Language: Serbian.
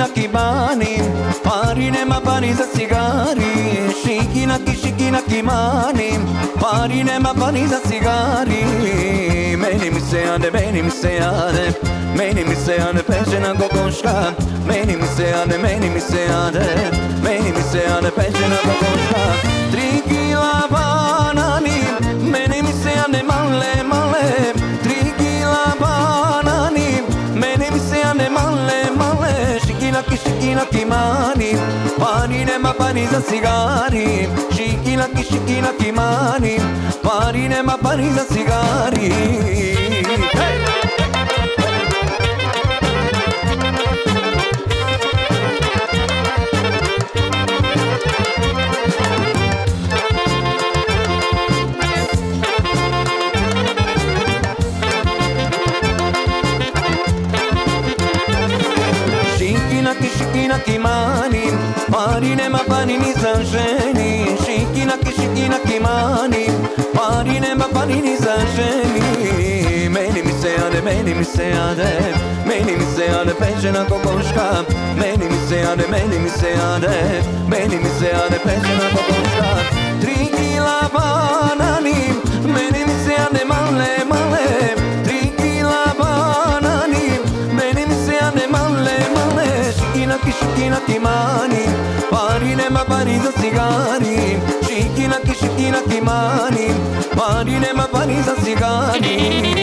naki mani, pari nema pani za cigari. Šiki naki mani, pari nema pani za cigari. Meni mi se jade, meni mi se jade, meni mi se jade pečena kokoška. Meni mi se jade, meni mi se jade, meni mi se jade pečena kokoška. 3 kila banani, meni mi se jade male, male. 3 kila banani, meni mi se jade male, male. Šiki naki mani, pari nema pani za cigari. Šiki naki mani, pari nema pani za cigari. Hey! Šiki naki mani, pari nema pani ni za ženi. Šiki naki mani, pari nema pani ni za ženi. Meni mi se jade, meni mi se jade, meni mi se jade pečena kokoška. Meni mi se jade, meni mi se jade, meni mi se jade pečena kokoška. 3 kila banani, meni mi se jade male, male. 3 kila banani, meni mi se jade male, male. Šiki naki mani, pari nema pani za cigari. Šiki naki mani, pari nema pani za cigari.